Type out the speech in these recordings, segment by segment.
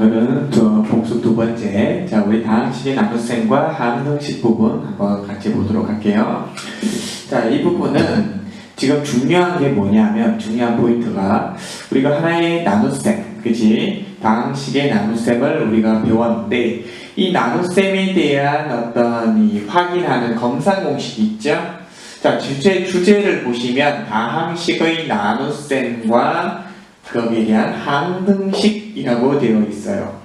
오늘은 복습 두 번째. 자, 우리 다항식의 나눗셈과 함등식 부분 한번 같이 보도록 할게요. 자, 이 부분은 지금 중요한 게 뭐냐면, 중요한 포인트가 우리가 하나의 나눗셈, 그치? 다항식의 나눗셈을 우리가 배웠는데, 이 나눗셈에 대한 어떤 이 확인하는 검산 공식이 있죠? 자, 주제를 보시면 다항식의 나눗셈과 거기에 대한 함등식이라고 되어 있어요.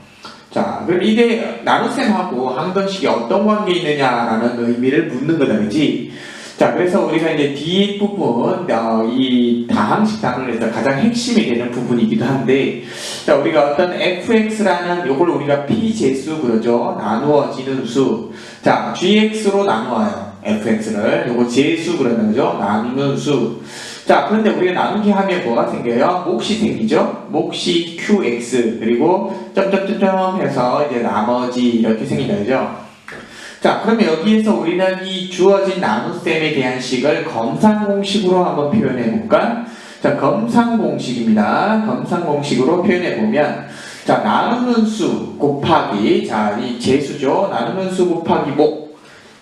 자, 그럼 이게 나눗셈하고 함등식이 어떤 관계 있느냐라는 의미를 묻는 거다, 그지? 자, 그래서 우리가 이제 뒤에 부분, 이 다항식 단원에서 가장 핵심이 되는 부분이기도 한데, 자, 우리가 어떤 fx라는 요걸 우리가 p제수 그러죠? 나누어지는 수. 자, gx로 나누어요. fx를. 요거 제수 그러는 거죠? 나누는 수. 자, 그런데 우리가 나누기 하면 뭐가 생겨요? 몫이 생기죠? 몫이 qx 그리고 점점점점 해서 이제 나머지 이렇게 생긴다, 그죠? 자, 그러면 여기에서 우리는 이 주어진 나눗셈에 대한 식을 검산공식으로 한번 표현해 볼까? 자, 검산공식입니다. 검산공식으로 표현해 보면, 자, 나누는 수 곱하기, 자, 이 제수죠? 나누는 수 곱하기 몫.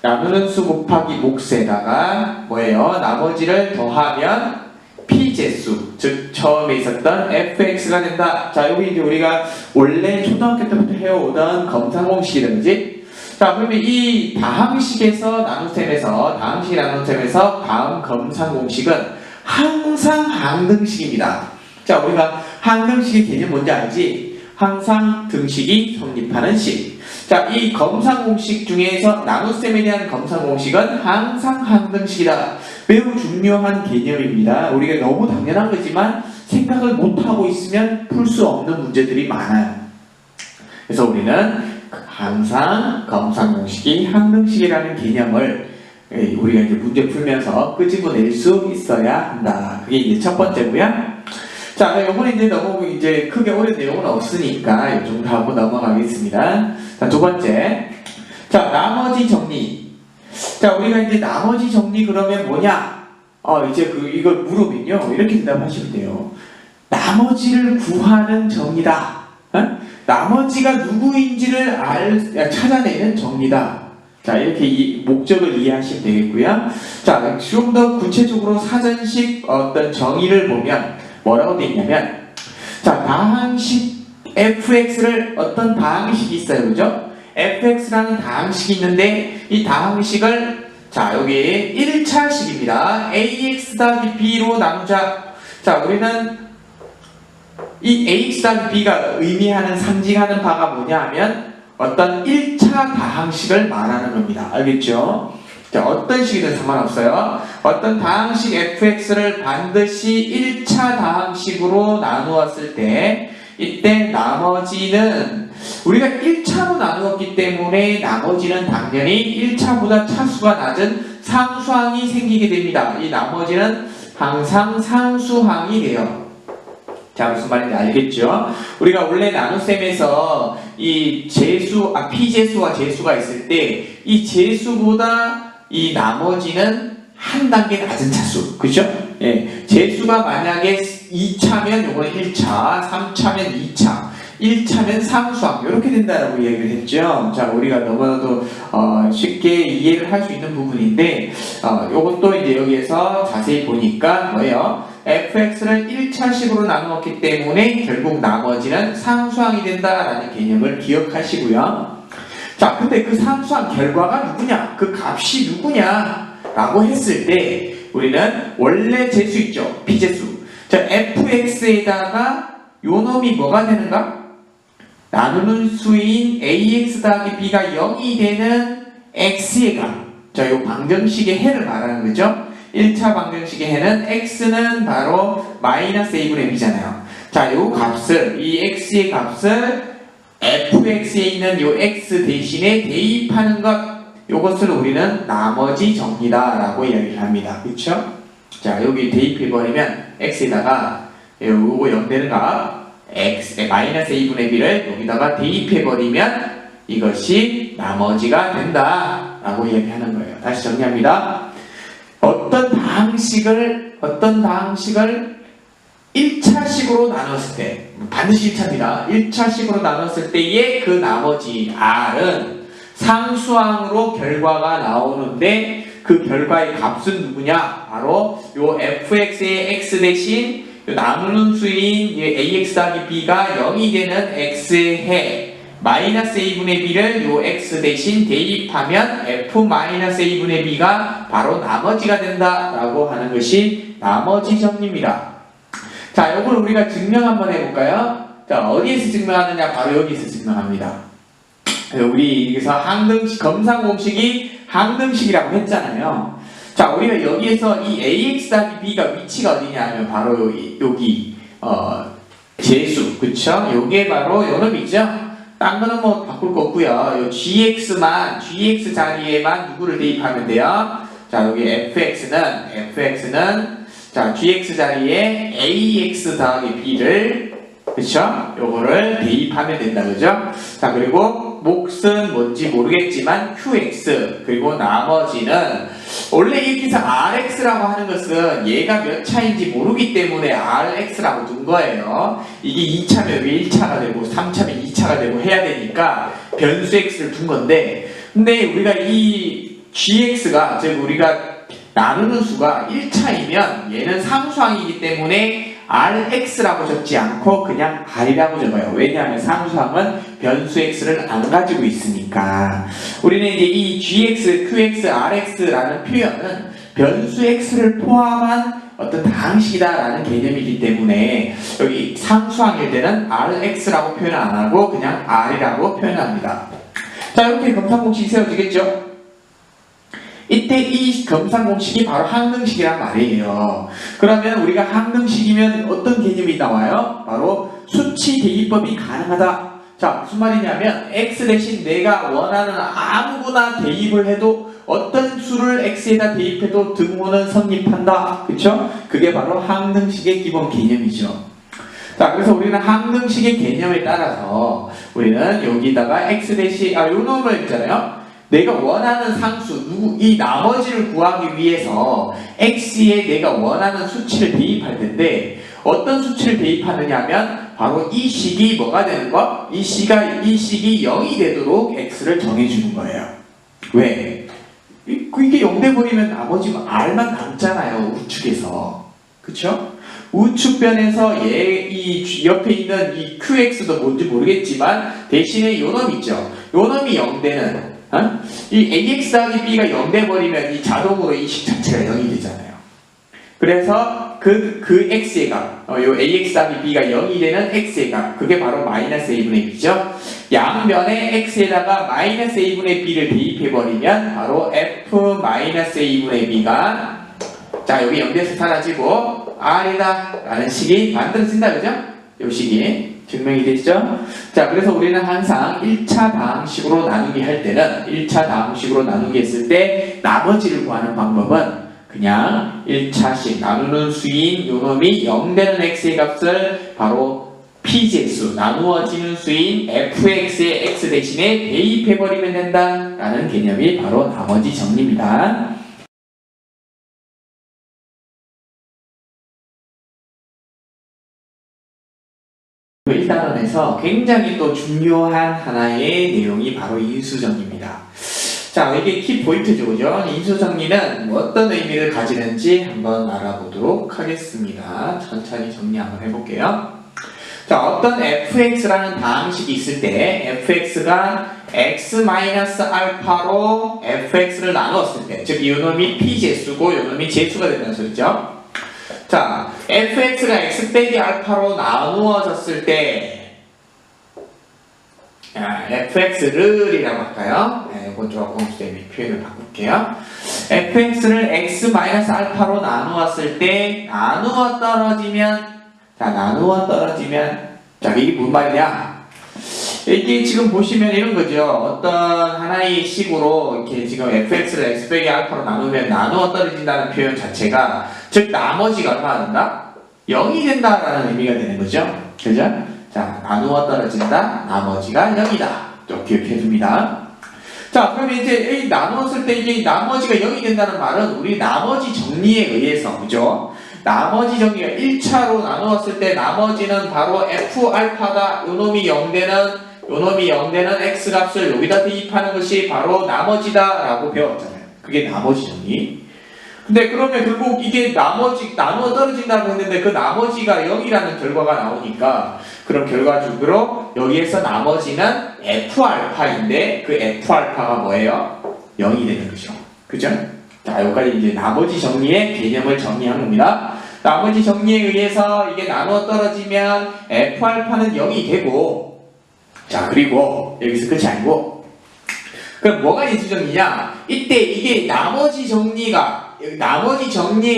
나누는 수 곱하기 몫에다가 뭐예요? 나머지를 더하면 p제수, 즉 처음에 있었던 fx가 된다. 자, 여기 이제 우리가 원래 초등학교 때부터 해오던 검산공식이든지, 자, 그러면 이 다항식에서 나눗셈에서 다음 검산공식은 항상 항등식입니다. 자, 우리가 항등식의 개념 뭔지 알지? 항상 등식이 성립하는 식. 자, 이 검산공식 중에서 나눗셈에 대한 검산공식은 항상 항등식이다. 매우 중요한 개념입니다. 우리가 너무 당연한 거지만 생각을 못하고 있으면 풀 수 없는 문제들이 많아요. 그래서 우리는 항상 검산공식이 항등식이라는 개념을 우리가 이제 문제 풀면서 끄집어낼 수 있어야 한다. 그게 이제 첫 번째고요. 자, 요번에 이제 너무 이제 크게 어려운 내용은 없으니까 이 정도 하고 넘어가겠습니다. 자, 두 번째. 자, 나머지 정리. 자, 우리가 이제 나머지 정리 그러면 뭐냐? 이제 이걸 물으면요. 이렇게 대답하시면 돼요. 나머지를 구하는 정리다. 나머지가 누구인지를 찾아내는 정리다. 자, 이렇게 이 목적을 이해하시면 되겠고요. 자, 좀 더 구체적으로 사전식 어떤 정의를 보면 뭐라고 되어 있냐면, 자, 다항식 fx를 어떤 다항식이 있어요, 그죠? fx라는 다항식이 있는데 이 다항식을 자, 여기 1차식입니다. ax 더하기 b로 나누자. 자, 우리는 이 ax 더하기 b가 의미하는 상징하는 바가 뭐냐 하면 어떤 1차 다항식을 말하는 겁니다. 알겠죠? 자, 어떤 식이든 상관없어요. 어떤 다항식 fx를 반드시 1차 다항식으로 나누었을 때 이때 나머지는 우리가 1차로 나누었기 때문에 나머지는 당연히 1차보다 차수가 낮은 상수항이 생기게 됩니다. 이 나머지는 항상 상수항이 돼요. 자, 무슨 말인지 알겠죠? 우리가 원래 나눗셈에서 이 p제수와 제수가 있을 때 이 제수보다 이 나머지는 한 단계 낮은 차수, 그죠? 예, 제수가 만약에 2차면 요거는 1차, 3차면 2차, 1차면 상수항 이렇게 된다라고 이야기를 했죠. 자, 우리가 너무나도 쉽게 이해를 할 수 있는 부분인데 요것도 이제 여기에서 자세히 보니까 뭐예요? fx를 1차식으로 나누었기 때문에 결국 나머지는 상수항이 된다라는 개념을 기억하시고요. 자, 근데 그 상수항 결과가 누구냐? 그 값이 누구냐? 라고 했을 때 우리는 원래 제수 있죠? p제수. 자, fx에다가 요 놈이 뭐가 되는가? 나누는 수인 ax 더하기 b가 0이 되는 x의 값. 자, 요 방정식의 해를 말하는 거죠? 1차 방정식의 해는 x는 바로 마이너스 a분의 b잖아요. 자, 요 값을, 이 x의 값을 fx에 있는 요 x 대신에 대입하는 것, 요것을 우리는 나머지 정리다 라고 이야기를 합니다. 그쵸? 자, 여기 대입해버리면 x에다가 요거 0 되는 값 마이너스 a분의 b를 여기다가 대입해버리면 이것이 나머지가 된다 라고 이야기하는 거예요. 다시 정리합니다. 어떤 다항식을 1차식으로 나눴을 때, 반드시 1차입니다. 1차식으로 나눴을 때의 그 나머지 R은 상수항으로 결과가 나오는데 그 결과의 값은 누구냐? 바로 요 fx의 x 대신 요 나누는 수인 ax 더하기 b가 0이 되는 x의 해 마이너스 a분의 b를 요 x 대신 대입하면 f 마이너스 a분의 b가 바로 나머지가 된다라고 하는 것이 나머지 정리입니다. 자, 요걸 우리가 증명 한번 해볼까요? 자, 어디에서 증명하느냐? 바로 여기서 증명합니다. 우리 여기서 항등식, 검산공식이 항등식이라고 했잖아요. 자, 우리가 여기에서 이 ax 더하기 b가 위치가 어디냐 하면 바로 여기 재수, 그쵸? 요게 바로 요놈이죠? 딴 거는 뭐 바꿀 거 없고요. 요 gx 자리에만 누구를 대입하면 돼요? 자, 여기 fx는 자, gx 자리에 ax 더하기 b를 그쵸? 요거를 대입하면 된다, 그죠? 자, 그리고 몫은 뭔지 모르겠지만 qx 그리고 나머지는 원래 이렇게 해서 rx라고 하는 것은 얘가 몇 차인지 모르기 때문에 rx라고 둔 거예요. 이게 2차면 왜 1차가 되고 3차면 2차가 되고 해야 되니까 변수 x를 둔 건데, 근데 우리가 이 gx가 즉 우리가 나누는 수가 1차이면 얘는 상수항이기 때문에 rx라고 적지 않고 그냥 r이라고 적어요. 왜냐하면 상수항은 변수 x를 안 가지고 있으니까. 우리는 이제 이 gx, qx, rx라는 표현은 변수 x를 포함한 어떤 다항식이다라는 개념이기 때문에 여기 상수항일 때는 rx라고 표현 안 하고 그냥 r이라고 표현합니다. 자, 이렇게 검산공식이 세워지겠죠? 이때 이 검산공식이 바로 항등식이란 말이에요. 그러면 우리가 항등식이면 어떤 개념이 나와요? 바로 수치 대입법이 가능하다. 자, 무슨 말이냐면 x 대신 내가 원하는 아무거나 대입을 해도 어떤 수를 x에다 대입해도 등호는 성립한다. 그쵸? 그게 바로 항등식의 기본 개념이죠. 자, 그래서 우리는 항등식의 개념에 따라서 우리는 여기다가 x 대신 요 놈을 있잖아요. 내가 원하는 상수, 이 나머지를 구하기 위해서 x에 내가 원하는 수치를 대입할 텐데 어떤 수치를 대입하느냐 하면 바로 이 식이 뭐가 되는 거? 이 식이 0이 되도록 x를 정해주는 거예요. 왜? 이게 0 돼버리면 나머지 r만 남잖아요. 우측에서. 그쵸? 우측변에서 이 옆에 있는 이 qx도 뭔지 모르겠지만 대신에 요놈 있죠. 요놈이 0 되는 이 ax 더하기 b가 0 돼버리면 이 자동으로 이 식 자체가 0이 되잖아요. 그래서 그 x의 값, 요 ax 더하기 b가 0이 되는 x의 값, 그게 바로 마이너스 a분의 b죠. 양변에 x에다가 마이너스 a분의 b를 대입해버리면 바로 f 마이너스 a분의 b가 자, 여기 0 돼서 사라지고 r이다 라는 식이 만들어진다, 그죠? 요 식이 증명이 되시죠? 자, 그래서 우리는 항상 1차 다항식으로 나누기 할 때는 1차 다항식으로 나누기 했을 때 나머지를 구하는 방법은 그냥 1차식 나누는 수인 요놈이 0 되는 x의 값을 바로 pj수 나누어지는 수인 fx의 x 대신에 대입해버리면 된다라는 개념이 바로 나머지 정리입니다. 1단원에서 굉장히 또 중요한 하나의 내용이 바로 인수정리입니다. 자, 이게 키포인트죠, 그죠? 인수정리는 어떤 의미를 가지는지 한번 알아보도록 하겠습니다. 천천히 정리 한번 해볼게요. 자, 어떤 fx라는 다항식이 있을 때 fx가 x-알파로 fx를 나누었을 때, 즉 이놈이 p제수고 이놈이 제수가 된다는 소리죠. 자, fx가 x 빼기 알파로 나누어졌을 때 fx를이라고 할까요? 네, 이건 조금 표현을 바꿀게요. fx를 x-알파로 나누었을 때 나누어 떨어지면 자, 이게 무슨 말이냐? 이게 지금 보시면 이런 거죠. 어떤 하나의 식으로 이렇게 지금 fx를 x 빼기 알파로 나누면 나누어 떨어진다는 표현 자체가 즉 나머지가 얼마나 된다? 0이 된다라는 의미가 되는 거죠. 그죠? 자, 나누어 떨어진다. 나머지가 0이다. 좀 기억해 줍니다. 자, 그러면 이제 나누었을 때 이게 나머지가 0이 된다는 말은 우리 나머지 정리에 의해서, 그죠? 나머지 정리가 1차로 나누었을 때 나머지는 바로 F알파가 요놈이 0되는 X값을 여기다 대입하는 것이 바로 나머지다 라고 배웠잖아요. 그게 나머지 정리. 근데 그러면 결국 이게 나머지 나누어 떨어진다고 했는데 그 나머지가 0이라는 결과가 나오니까 그럼 결과적으로 여기에서 나머지는 F알파인데 그 F알파가 뭐예요? 0이 되는 거죠. 그죠? 자, 여기까지 이제 나머지 정리의 개념을 정리한 겁니다. 나머지 정리에 의해서 이게 나누어 떨어지면 F알파는 0이 되고, 자, 그리고 여기서 끝이 아니고, 그럼 뭐가 인수정리냐? 이때 이게 나머지 정리에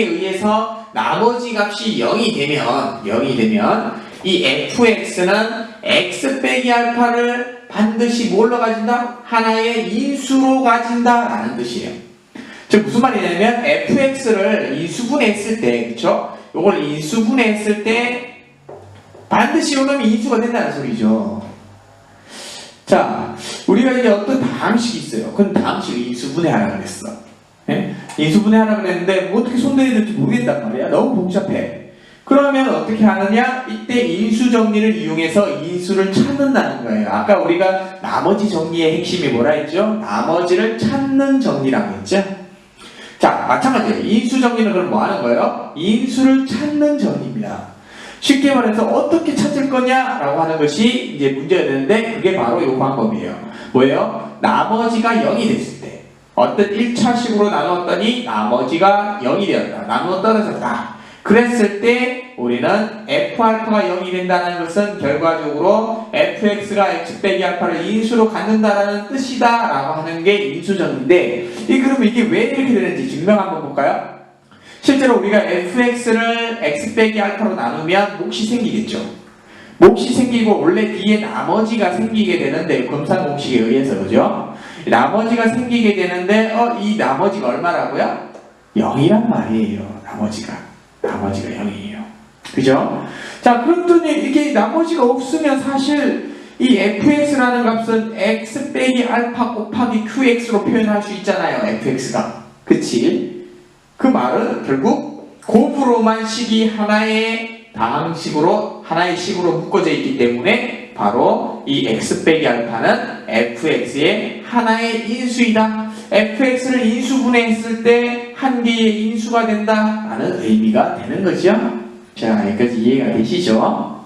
의해서 나머지 값이 0이 되면 이 fx는 x 빼기 알파를 반드시 뭘로 가진다? 하나의 인수로 가진다 라는 뜻이에요. 즉 무슨 말이냐면 fx를 인수분해했을 때, 그쵸? 요걸 인수분해했을 때 반드시 요놈이 인수가 된다는 소리죠. 자, 우리가 이제 어떤 다항식이 있어요. 그건 다항식을 인수분해하라고 그랬어. 예? 인수분해하라고 그랬는데 뭐 어떻게 손대야 될지 모르겠단 말이야. 너무 복잡해. 그러면 어떻게 하느냐? 이때 인수정리를 이용해서 인수를 찾는다는 거예요. 아까 우리가 나머지 정리의 핵심이 뭐라 했죠? 나머지를 찾는 정리라고 했죠? 자, 마찬가지예요. 인수정리는 그럼 뭐 하는 거예요? 인수를 찾는 정리입니다. 쉽게 말해서 어떻게 찾을 거냐라고 하는 것이 이제 문제가 되는데 그게 바로 이 방법이에요. 뭐예요? 나머지가 0이 됐을 때 어떤 1차식으로 나누었더니 나머지가 0이 되었다. 나누어 떨어졌다. 그랬을 때 우리는 F알파가 0이 된다는 것은 결과적으로 fx가 x 빼기 알파를 인수로 갖는다라는 뜻이다 라고 하는 게 인수정리인데 그러면 이게 왜 이렇게 되는지 증명 한번 볼까요? 실제로 우리가 fx를 x 빼기 알파로 나누면 몫이 생기겠죠. 몫이 생기고 원래 뒤에 나머지가 생기게 되는데 검산공식에 의해서 그죠? 나머지가 생기게 되는데 이 나머지가 얼마라고요? 0이란 말이에요. 나머지가 0이에요. 그죠? 자, 그랬더니 이게 나머지가 없으면 사실 이 fx라는 값은 x 빼기 알파 곱하기 qx로 표현할 수 있잖아요. fx가. 그치? 그 말은 결국 곱으로만 식이 하나의 다항식으로 하나의 식으로 묶어져 있기 때문에 바로 이 x 빼기 알파는 fx의 하나의 인수이다. fx를 인수분해했을 때 한 개의 인수가 된다라는 의미가 되는 거죠. 자, 여기까지 이해가 되시죠?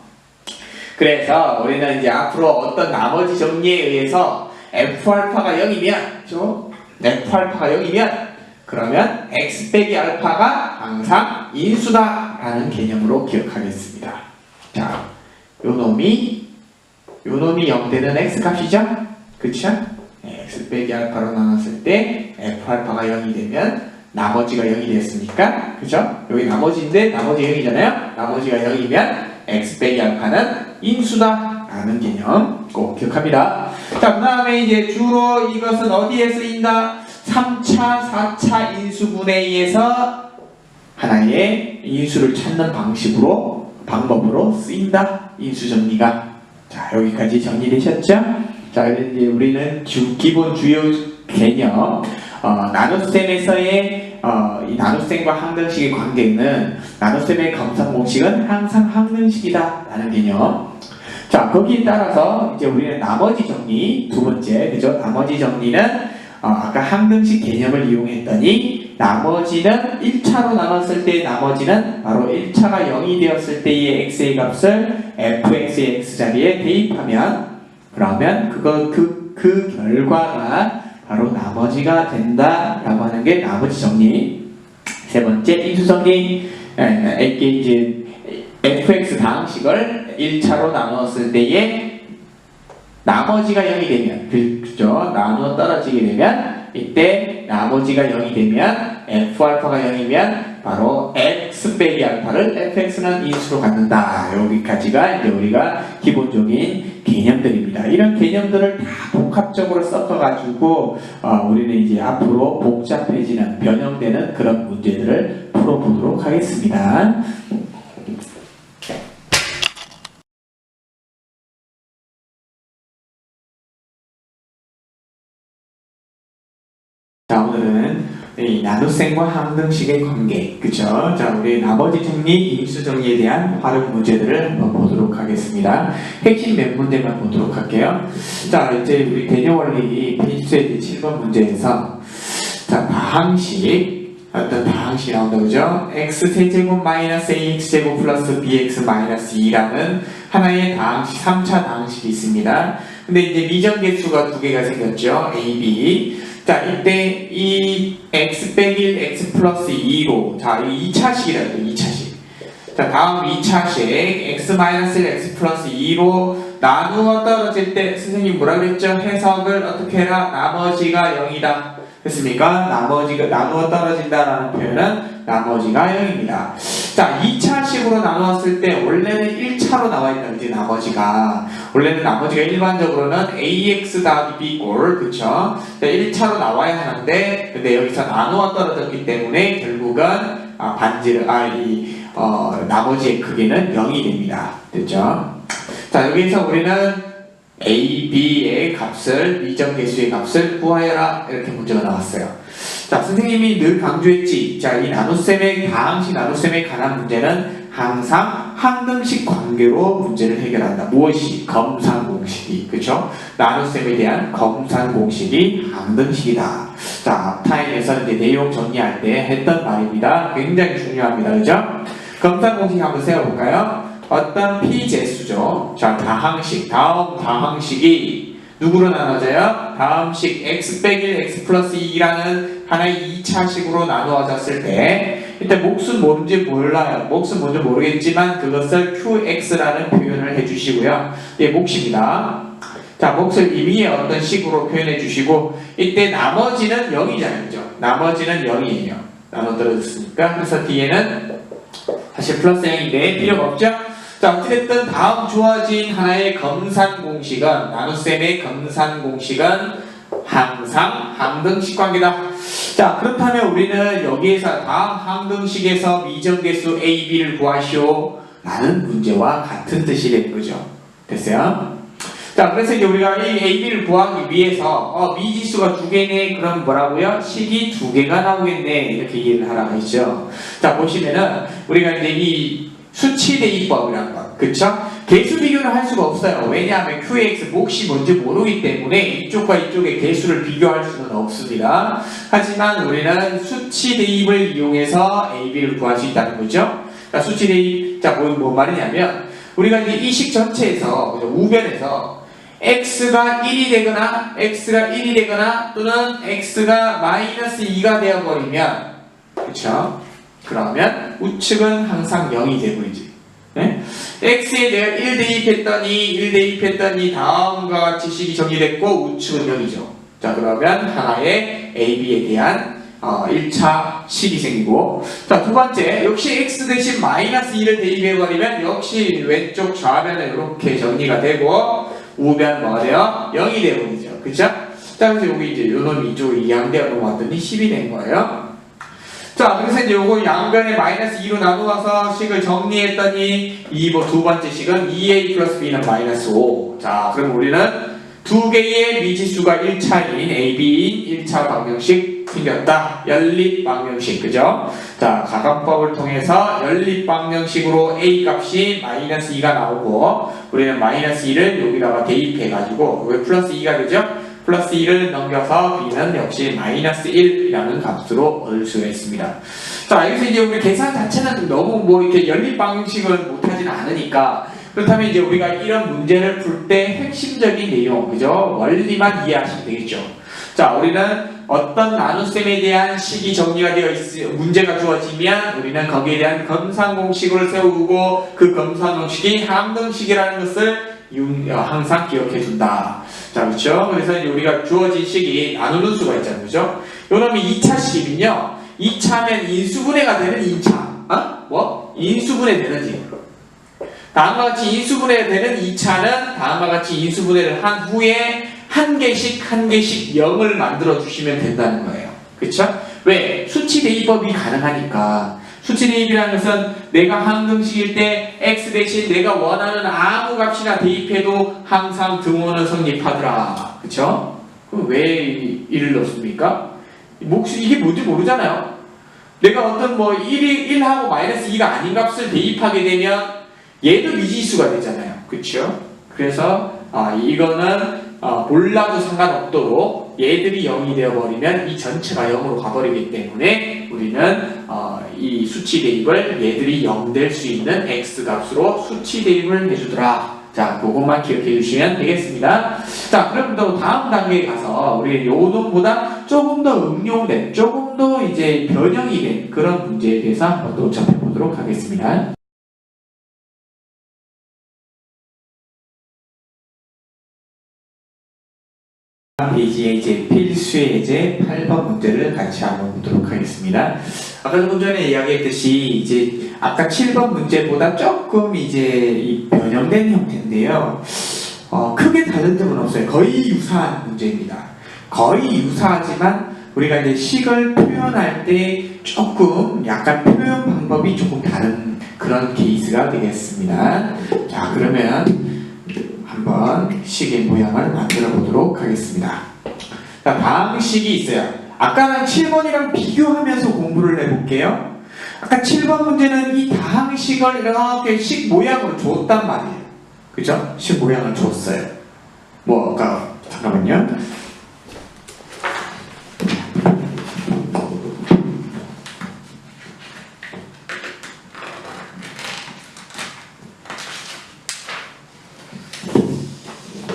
그래서 우리는 이제 앞으로 어떤 나머지 정리에 의해서 f알파가 0이면, 그렇죠? f알파가 0이면 그러면 x 빼기 알파가 항상 인수다라는 개념으로 기억하겠습니다. 자, 요놈이 0 되는 x 값이죠? 그쵸? x 빼기 알파로 나눴을 때 f알파가 0이 되면 나머지가 0이 됐으니까, 그죠? 여기 나머지인데 나머지 0이잖아요? 나머지가 0이면 x 빼기 알파는 인수다 라는 개념 꼭 기억합니다. 자, 그 다음에 이제 주로 이것은 어디에 쓰인다? 3차, 4차 인수분해에 의해서 하나의 인수를 찾는 방법으로 쓰인다. 인수정리가. 자, 여기까지 정리되셨죠? 자, 이제 우리는 기본 주요 개념, 나눗셈에서의 이 나눗셈과 항등식의 관계는 나눗셈의 검산공식은 항상 항등식이다 라는 개념. 자, 거기에 따라서 이제 우리는 나머지 정리 두 번째, 그죠? 나머지 정리는 아까 항등식 개념을 이용했더니 나머지는 1차로 나눴을 때 나머지는 바로 1차가 0이 되었을 때의 x의 값을 fx의 x자리에 대입하면 그러면 그 결과가 바로 나머지가 된다라고 하는 게 나머지 정리. 세 번째 인수정리. 이제 fx 다항식을 1차로 나누었을 때에 나머지가 0이 되면, 그죠? 나누어 떨어지게 되면 이때 나머지가 0이 되면 f알파가 0이면 바로 x 빼기 알파를 fx는 인수로 갖는다. 여기까지가 이제 우리가 기본적인 개념들입니다. 이런 개념들을 다 복합적으로 섞어가지고 우리는 이제 앞으로 복잡해지는 변형되는 그런 문제들을 풀어보도록 하겠습니다. 자, 오늘은 이 나눗셈과 항등식의 관계, 그쵸? 자, 우리 나머지 정리, 인수 정리에 대한 활용 문제들을 한번 보도록 하겠습니다. 핵심 몇 문제만 보도록 할게요. 자, 이제 우리 대조원리 페이지 7번 문제에서 자, 다항식, 어떤 다항식이 나온다, 그죠? x세제곱 마이너스 ax제곱 플러스 bx 마이너스 2라는 하나의 다항식, 3차 다항식이 있습니다. 근데 이제 미정계수가 두 개가 생겼죠. a, b. 자, 이때 이 x 빼기 1, x 플러스 2로, 자, 이 2차식이라고 해요, 2차식. 자, 다음 2차식, x 마이너스 1, x 플러스 2로 나누어 떨어질 때, 선생님 뭐라 그랬죠? 해석을 어떻게 해라? 나머지가 0이다. 됐습니까? 나머지가, 나누어 떨어진다라는 표현은 나머지가 0입니다. 자, 2차식으로 나누었을 때, 원래는 1차로 나와 있는 이제 나머지가, 원래는 나머지가 일반적으로는 ax 더하기 b꼴, 그쵸? 1차로 나와야 하는데, 근데 여기서 나누어 떨어졌기 때문에 결국은, 나머지의 크기는 0이 됩니다. 됐죠? 자, 여기서 우리는 a, b의 값을, 미정계수의 값을 구하여라. 이렇게 문제가 나왔어요. 자, 선생님이 늘 강조했지. 자, 이 나눗셈의, 다항식 나눗셈에 관한 문제는 항상 항등식 관계로 문제를 해결한다. 무엇이? 검산공식이. 그쵸? 나눗셈에 대한 검산공식이 항등식이다. 자, 앞타임에서 이제 내용 정리할 때 했던 말입니다. 굉장히 중요합니다. 그죠? 검산공식 한번 세워볼까요? 어떤 p재수죠. 자, 다항식. 다음 다항식이 누구로 나눠져요? 다음식 x 빼기 1, x 플러스 2라는 하나의 2차식으로 나누어졌을 때 일단 몫은 뭔지 몰라요. 몫은 뭔지 모르겠지만 그것을 qx라는 표현을 해주시고요. 이게 몫입니다. 자, 몫을 위에 어떤 식으로 표현해 주시고 이때 나머지는 0이잖아요. 그죠? 나머지는 0이에요. 나눠 떨어졌으니까. 그래서 뒤에는 사실 플러스 0인데 필요가 없죠? 자, 어찌됐든 다음 주어진 하나의 검산공식은, 나눗셈의 검산공식은 항상 항등식 관계다. 자, 그렇다면 우리는 여기에서 다음 항등식에서 미정계수 a, b를 구하시오 라는 문제와 같은 뜻이 된 거죠. 됐어요? 자, 그래서 이제 우리가 이 a, b를 구하기 위해서 미지수가 두 개네. 그럼 뭐라고요? 식이 두 개가 나오겠네. 이렇게 이해를 하라고 했죠. 자, 보시면은 우리가 이제 이 수치 대입법이라는 것, 그쵸? 개수 비교를 할 수가 없어요. 왜냐하면 QX 몫이 뭔지 모르기 때문에 이쪽과 이쪽의 개수를 비교할 수는 없습니다. 하지만 우리는 수치 대입을 이용해서 AB를 구할 수 있다는 거죠. 자, 수치 대입, 자, 뭔 말이냐면 우리가 이제 이 식 전체에서, 우변에서 x가 1이 되거나 또는 x가 마이너스 2가 되어버리면, 그쵸? 그러면 우측은 항상 0이 되버리지. 네? x에 내가 1 대입했더니 다음과 같이 식이 정리됐고 우측은 0이죠. 자, 그러면 하나의 AB에 대한 1차 식이 생기고, 자, 두 번째, 역시 x 대신 마이너스 2를 대입해버리면 역시 왼쪽 좌변은 이렇게 정리가 되고 우변 뭐가 돼요? 0이 되어버리죠. 그쵸? 자, 그래서 여기 이제 요 놈이 이쪽으로 이항되어 넘어왔더니 10이 된 거예요. 자, 그래서 이제 요거 양변에 마이너스 2로 나누어서 식을 정리했더니 두 번째 식은 2a 플러스 b는 마이너스 5. 자, 그럼 우리는 두 개의 미지수가 1차인 AB인 1차 방정식 생겼다. 연립 방정식, 그죠? 자, 가감법을 통해서 연립 방정식으로 A 값이 마이너스 2가 나오고 우리는 마이너스 2를 여기다가 대입해가지고 왜 플러스 2가 되죠? 플러스 1을 넘겨서 b는 역시 마이너스 1이라는 값으로 얻을 수가 있습니다. 자, 여기서 이제 우리 계산 자체는 너무 이렇게 연립 방식을 못하진 않으니까 그렇다면 이제 우리가 이런 문제를 풀 때 핵심적인 내용, 그죠? 원리만 이해하시면 되겠죠. 자, 우리는 어떤 나눗셈에 대한 식이 정리가 되어 문제가 주어지면 우리는 거기에 대한 검산공식을 세우고 그 검산공식이 항등식이라는 것을 항상 기억해 준다. 자, 그렇죠? 그래서 이제 우리가 주어진 식이 나누는 수가 있잖아요. 그죠? 요놈이 2차식이면요. 2차면 인수분해가 되는 2차. 인수분해 되는지. 다음과 같이 인수분해가 되는 2차는 다음과 같이 인수분해를 한 후에 한 개씩 0을 만들어 주시면 된다는 거예요. 그쵸? 왜? 수치 대입법이 가능하니까. 수치 대입이라는 것은 내가 항등식일 때 x 대신 내가 원하는 아무 값이나 대입해도 항상 등호는 성립하더라. 그쵸? 그럼 왜 1을 넣습니까? 이게 뭔지 모르잖아요. 내가 어떤 뭐 1하고 마이너스 2가 아닌 값을 대입하게 되면 얘도 미지수가 되잖아요. 그쵸? 그래서 이거는 몰라도 상관없도록 얘들이 0이 되어버리면 이 전체가 0으로 가버리기 때문에 우리는 이 수치 대입을 얘들이 0 될 수 있는 x값으로 수치 대입을 해주더라. 자, 그것만 기억해 주시면 되겠습니다. 자, 그럼 또 다음 단계에 가서 우리 요 놈보다 조금 더 응용된, 조금 더 이제 변형이 된 그런 문제에 대해서 한번 또 접해보도록 하겠습니다. 페이지에 이제 필수의 예제 8번 문제를 같이 한번 보도록 하겠습니다. 아까 조금 전에 이야기했듯이 이제 아까 7번 문제보다 조금 이제 이 변형된 형태인데요. 크게 다른 점은 없어요. 거의 유사한 문제입니다. 거의 유사하지만 우리가 이제 식을 표현할 때 조금 약간 표현 방법이 조금 다른 그런 케이스가 되겠습니다. 자, 그러면 한번 식의 모양을 만들어 보도록 하겠습니다. 자, 다음 식이 있어요. 아까는 7번이랑 비교하면서 공부를 해볼게요. 아까 7번 문제는 이 다항식을 이렇게 식 모양으로 줬단 말이에요. 그죠? 식 모양을 줬어요. 잠깐만요.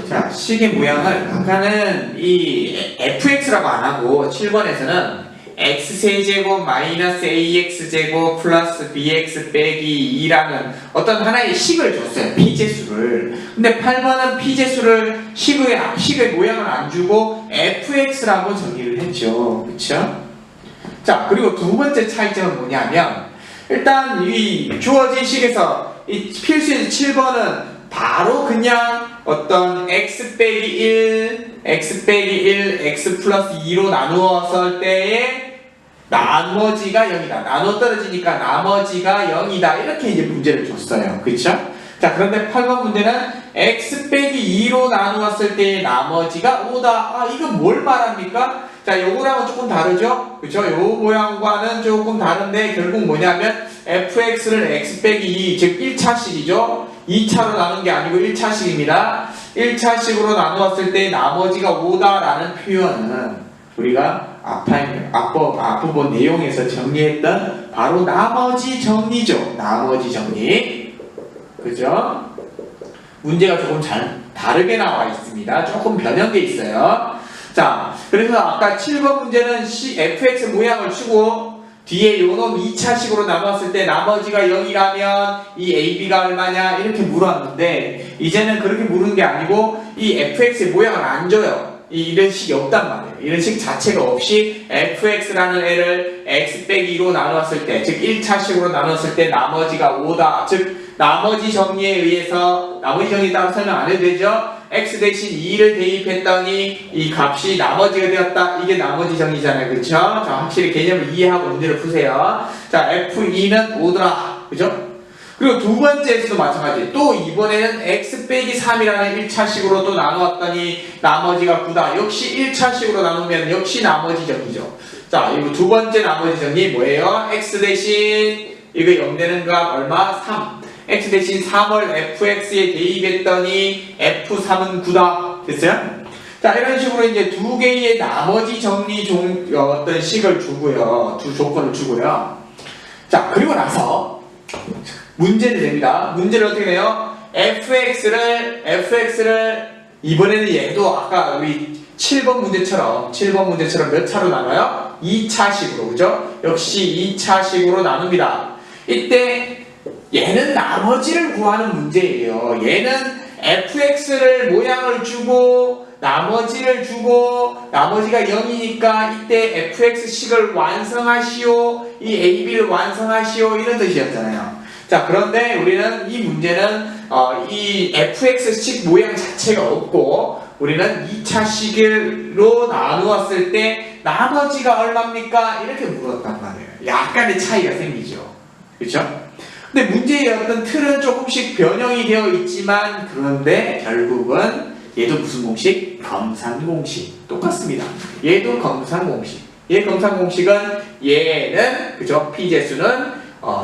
자, 식의 모양을 아까는 이 fx라고 안 하고 7번에서는 x세제곱 마이너스 ax제곱 플러스 bx 빼기 2라는 어떤 하나의 식을 줬어요. p제수를. 근데 8번은 p제수를 식의 모양을 안 주고 fx라고 정의를 했죠. 그쵸? 자, 그리고 두 번째 차이점은 뭐냐면 일단 이 주어진 식에서 이 필수의 7번은 바로 그냥 어떤 x 빼기 1, x 플러스 2로 나누었을 때에 나머지가 0이다. 나눠 떨어지니까 나머지가 0이다. 이렇게 이제 문제를 줬어요. 그쵸? 자, 그런데 8번 문제는 x 빼기 2로 나누었을 때의 나머지가 5다. 이건 뭘 말합니까? 자, 요거랑은 조금 다르죠? 그쵸? 요 모양과는 조금 다른데 결국 뭐냐면 fx를 x 빼기 2, 즉 1차식이죠? 2차로 나눈 게 아니고 1차식입니다. 1차식으로 나누었을 때 나머지가 5다라는 표현은 우리가 앞부분 내용에서 정리했던 바로 나머지 정리죠. 나머지 정리. 그죠? 문제가 조금 다르게 나와 있습니다. 조금 변형돼 있어요. 자, 그래서 아까 7번 문제는 fx 모양을 주고 뒤에 요놈 2차식으로 나눴을 때 나머지가 0이라면 이 ab가 얼마냐 이렇게 물었는데 이제는 그렇게 물은 게 아니고 이 fx의 모양을 안 줘요. 이런 식이 없단 말이에요. 이런 식 자체가 없이 fx라는 애를 x 빼기 2로 나눴을 때, 즉 1차식으로 나눴을 때 나머지가 5다. 즉 나머지 정리에 의해서 나머지 정리 따로 설명 안 해도 되죠? x 대신 2를 대입했더니 이 값이 나머지가 되었다. 이게 나머지 정리잖아요. 그쵸? 자, 확실히 개념을 이해하고 문제를 푸세요. 자, f2는 5더라. 그죠? 그리고 두 번째에서도 마찬가지. 또 이번에는 x 빼기 3이라는 1차식으로 또 나누었더니 나머지가 9다. 역시 1차식으로 나누면 역시 나머지 정리죠. 자, 이거 두 번째 나머지 정리 뭐예요? x 대신 이거 0 되는 값 얼마? 3. x 대신 3을 fx에 대입했더니 f3은 9다. 됐어요? 자, 이런 식으로 이제 두 개의 나머지 정리 어떤 식을 주고요. 두 조건을 주고요. 자, 그리고 나서 문제를 냅니다. 문제를 어떻게 내요? fx를 이번에는 얘도 아까 우리 7번 문제처럼 몇 차로 나눠요? 2차식으로. 그죠? 역시 2차식으로 나눕니다. 이때 얘는 나머지를 구하는 문제예요. 얘는 fx를 모양을 주고 나머지를 주고 나머지가 0이니까 이때 fx식을 완성하시오, 이 ab를 완성하시오 이런 뜻이었잖아요. 자, 그런데 우리는 이 문제는 이 fx식 모양 자체가 없고 우리는 2차식으로 나누었을 때 나머지가 얼마입니까? 이렇게 물었단 말이에요. 약간의 차이가 생기죠. 그렇죠? 근데 문제의 어떤 틀은 조금씩 변형이 되어 있지만 그런데 결국은 얘도 무슨 공식? 검산공식. 똑같습니다. 얘도 검산공식. 얘 검산 공식은 얘는 그죠? p제수는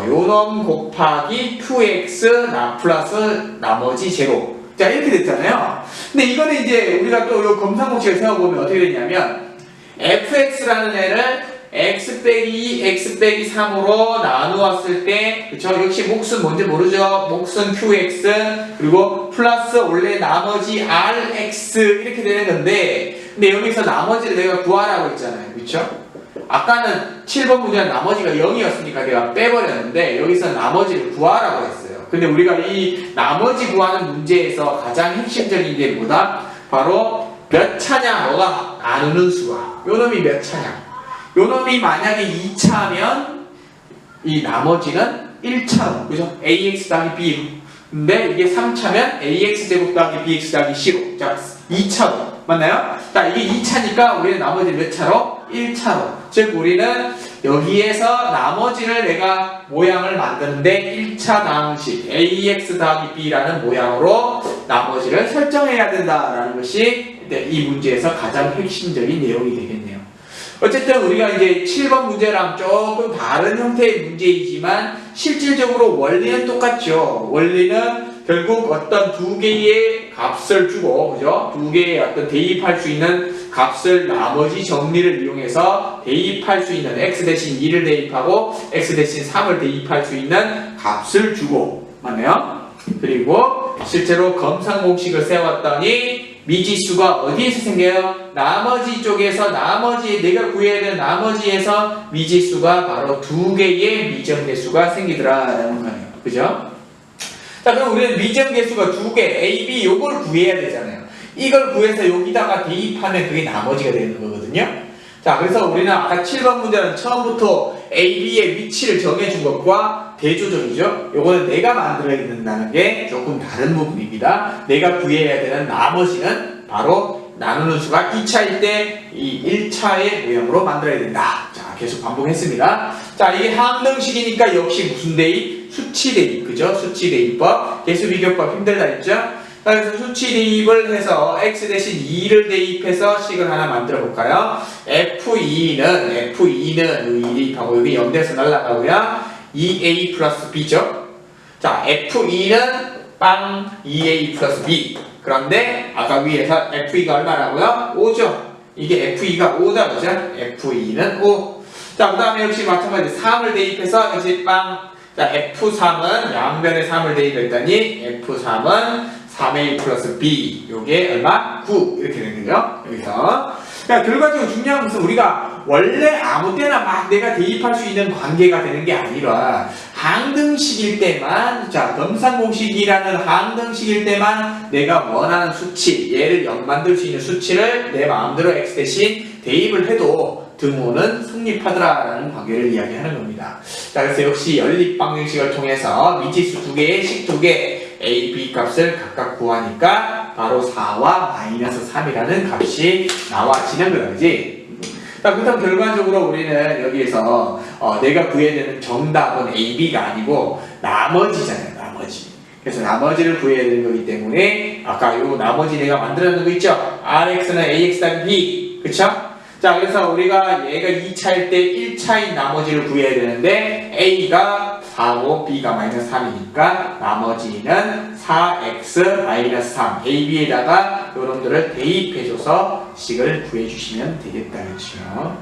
요놈 곱하기 2x 플러스 나머지 제로. 자, 이렇게 됐잖아요. 근데 이거는 이제 우리가 또 요 검산 공식을 세워보면 어떻게 되냐면 fx라는 애를 x 빼기 2, x 빼기 3으로 나누었을 때, 그쵸? 역시 몫은 뭔지 모르죠? 몫은 qx, 그리고 플러스 원래 나머지 rx 이렇게 되는 건데, 근데 여기서 나머지를 내가 구하라고 했잖아요. 그쵸? 아까는 7번 문제는 나머지가 0이었으니까 내가 빼버렸는데, 여기서 나머지를 구하라고 했어요. 근데 우리가 이 나머지 구하는 문제에서 가장 핵심적인 게 뭐다? 바로 몇 차냐? 뭐가 나누는 수가. 요 놈이 몇 차냐? 요 놈이 만약에 2차면 이 나머지는 1차로, 그죠? ax 더하기 b. 근데 이게 3차면 ax제곱 더하기 bx 더하기 c로. 자, 2차로. 맞나요? 자, 이게 2차니까 우리는 나머지 몇 차로? 1차로. 즉, 우리는 여기에서 나머지를 내가 모양을 만드는데 1차 방식 ax 더하기 b라는 모양으로 나머지를 설정해야 된다라는 것이 이 문제에서 가장 핵심적인 내용이 되겠네요. 어쨌든 우리가 이제 7번 문제랑 조금 다른 형태의 문제이지만 실질적으로 원리는 똑같죠. 원리는 결국 어떤 두 개의 값을 주고, 그죠? 두 개의 어떤 대입할 수 있는 값을 나머지 정리를 이용해서 대입할 수 있는 x 대신 2를 대입하고 x 대신 3을 대입할 수 있는 값을 주고, 맞나요? 그리고 실제로 검산 공식을 세웠더니 미지수가 어디에서 생겨요? 나머지 쪽에서, 나머지 내가 구해야 되는 나머지에서 미지수가 바로 두 개의 미정계수가 생기더라라는 거예요. 그죠? 자, 그럼 우리는 미정계수가 두 개, a, b 요걸 구해야 되잖아요. 이걸 구해서 여기다가 대입하면 그게 나머지가 되는 거거든요. 자, 그래서 우리는 아까 7번 문제는 처음부터 a, b의 위치를 정해준 것과 대조적이죠. 요거는 내가 만들어야 된다는 게 조금 다른 부분입니다. 내가 구해야 되는 나머지는 바로 나누는 수가 2차일 때 이 1차의 모형으로 만들어야 된다. 자, 계속 반복했습니다. 자, 이게 항등식이니까 역시 무슨 대입? 수치 대입, 그죠? 수치 대입법, 개수 비교법 힘들다 했죠? 그래서 수치 대입을 해서 x 대신 2를 대입해서 식을 하나 만들어 볼까요? f2는 2 대입하고 여기 0대에서 날라가고요. 2a 플러스 b죠? 자, f2는 빵 2a 플러스 b. 그런데 아까 위에서 f2가 얼마라고요? 5죠? 이게 f2가 5다, 그죠? f2는 5. 자, 그 다음에 역시 마찬가지 3을 대입해서 역시 빵. 자, f3은 양변에 3을 대입했더니 f3은 3a 플러스 b, 요게 얼마? 9 이렇게 되는 거죠. 여기서 그러니까 결과적으로 중요한 것은 우리가 원래 아무 때나 막 내가 대입할 수 있는 관계가 되는 게 아니라 항등식일 때만, 자, 검산공식이라는 항등식일 때만 내가 원하는 수치, 얘를 0 만들 수 있는 수치를 내 마음대로 x 대신 대입을 해도 등호는 성립하더라라는 관계를 이야기하는 겁니다. 자, 그래서 역시 연립방정식을 통해서 미지수 두 개의 식 두 개 a, b 값을 각각 구하니까 바로 4와 마이너스 3이라는 값이 나와지는 거다, 그지? 자, 그렇다면 결과적으로 우리는 여기에서 내가 구해야 되는 정답은 a, b가 아니고 나머지잖아요, 나머지. 그래서 나머지를 구해야 되는 거기 때문에 아까 요 나머지 내가 만들어놓은 거 있죠? rx는 ax 더하기 b, 그쵸? 자, 그래서 우리가 얘가 2차일 때 1차인 나머지를 구해야 되는데 a가 4고 b가 마이너스 3이니까 나머지는 4x 마이너스 3 a, b에다가 요놈들을 대입해줘서 식을 구해주시면 되겠다, 그렇죠?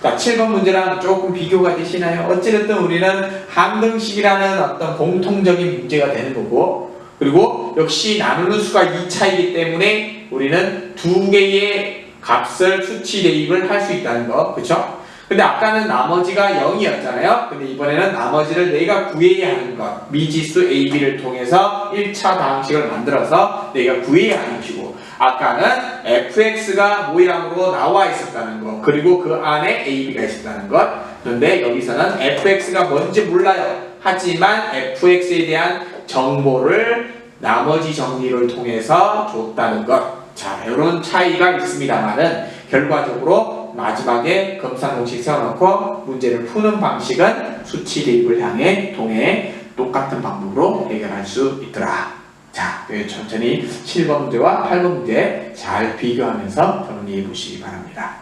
자, 7번 문제랑 조금 비교가 되시나요? 어찌됐든 우리는 항등식이라는 어떤 공통적인 문제가 되는 거고, 그리고 역시 나누는 수가 2차이기 때문에 우리는 두 개의 값을 수치 대입을 할 수 있다는 거, 그쵸? 근데 아까는 나머지가 0이었잖아요. 근데 이번에는 나머지를 내가 구해야 하는 것, 미지수 AB를 통해서 1차 방식을 만들어서 내가 구해야 하는 것이고, 아까는 fx가 모양으로 나와 있었다는 것, 그리고 그 안에 AB가 있었다는 것. 그런데 여기서는 fx가 뭔지 몰라요. 하지만 fx에 대한 정보를 나머지 정리를 통해서 줬다는 것. 자, 이런 차이가 있습니다만은 결과적으로 마지막에 검산공식 세워놓고 문제를 푸는 방식은 수치 대입을 향해 통해 똑같은 방법으로 해결할 수 있더라. 자, 천천히 7번 문제와 8번 문제 잘 비교하면서 정리해 보시기 바랍니다.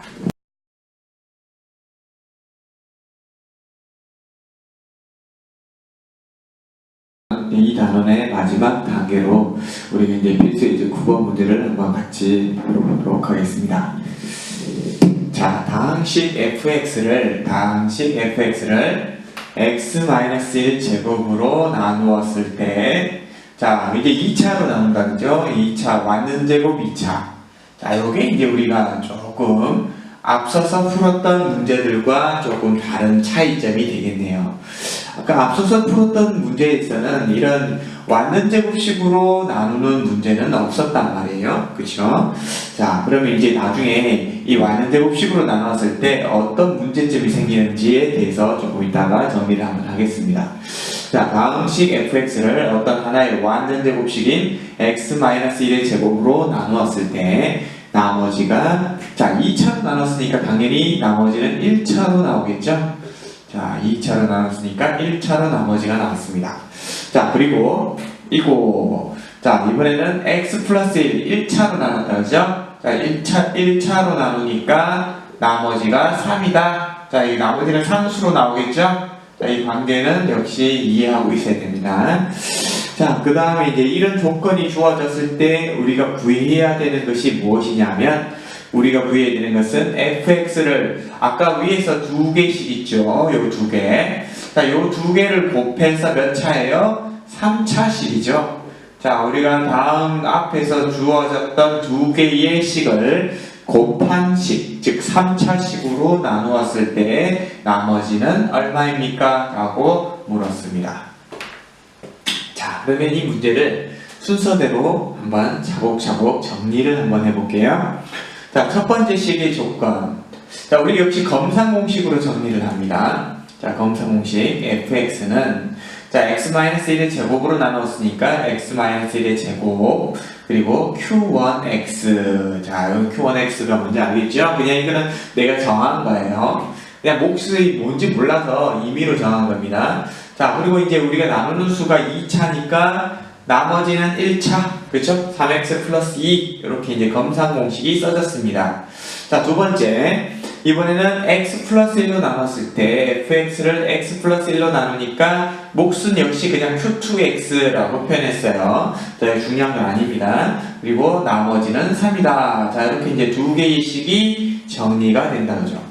이 단원의 마지막 단계로 우리가 이제 필수 이제 9번 문제를 한번 같이 풀어보도록 하겠습니다. 자, 다항식 fx를 x-1 제곱으로 나누었을 때, 자, 이제 2차로 나눈다, 그죠? 2차, 완전 제곱 2차. 자, 요게 이제 우리가 조금 앞서서 풀었던 문제들과 조금 다른 차이점이 되겠네요. 아까 앞서서 풀었던 문제에서는 이런 완전제곱식으로 나누는 문제는 없었단 말이에요. 그쵸? 자, 그러면 이제 나중에 이 완전제곱식으로 나눴을 때 어떤 문제점이 생기는지에 대해서 조금 이따가 정리를 한번 하겠습니다. 자, 다음식 fx를 어떤 하나의 완전제곱식인 x-1의 제곱으로 나누었을 때 나머지가, 자, 2차로 나눴으니까 당연히 나머지는 1차로 나오겠죠? 자, 2차로 나눴으니까 1차로 나머지가 나왔습니다. 자, 그리고 이거, 자, 이번에는 x 플러스 1, 1차로 나눴다, 그죠? 자, 1차로 나누니까 나머지가 3이다. 자, 이 나머지는 상수로 나오겠죠? 자, 이 관계는 역시 이해하고 있어야 됩니다. 자, 그 다음에 이제 이런 조건이 주어졌을 때 우리가 구해야 되는 것이 무엇이냐면, 우리가 구해야 되는 것은 fx를 아까 위에서 두 개씩 있죠. 요 두 개. 자, 요 두 개를 곱해서 몇 차예요? 3차식이죠. 자, 우리가 다음 앞에서 주어졌던 두 개의 식을 곱한 식, 즉 3차식으로 나누었을 때 나머지는 얼마입니까? 라고 물었습니다. 자, 그러면 이 문제를 순서대로 한번 차곡차곡 정리를 한번 해볼게요. 자, 첫 번째 식의 조건. 자, 우리 역시 검산공식으로 정리를 합니다. 자, 검산공식 fx는, 자, x-1의 제곱으로 나눴으니까 x-1의 제곱, 그리고 q1x. 자, 여기 q1x가 뭔지 알겠죠? 그냥 이거는 내가 정한 거예요. 그냥 몫이 뭔지 몰라서 임의로 정한 겁니다. 자, 그리고 이제 우리가 나누는 수가 2차니까 나머지는 1차, 그렇죠? 3x 플러스 2 이렇게 이제 검산공식이 써졌습니다. 자, 두 번째, 이번에는 x 플러스 1로 나눴을 때 fx를 x 플러스 1로 나누니까 몫은 역시 그냥 q2x라고 표현했어요. 자, 중요한 건 아닙니다. 그리고 나머지는 3이다. 자, 이렇게 이제 두 개의 식이 정리가 된다, 그죠?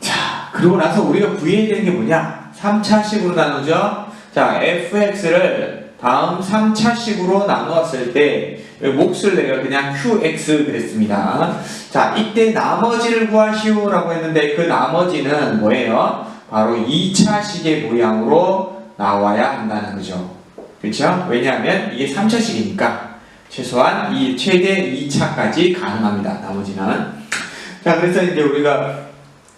자, 그러고 나서 우리가 구해야 되는 게 뭐냐? 3차식으로 나누죠? 자, fx를 다음 3차식으로 나누었을 때 몫을 내가 그냥 qx 그랬습니다. 자, 이때 나머지를 구하시오 라고 했는데 그 나머지는 뭐예요? 바로 2차식의 모양으로 나와야 한다는 거죠. 그렇죠? 왜냐하면 이게 3차식이니까 최소한 이 최대 2차까지 가능합니다. 나머지는. 자, 그래서 이제 우리가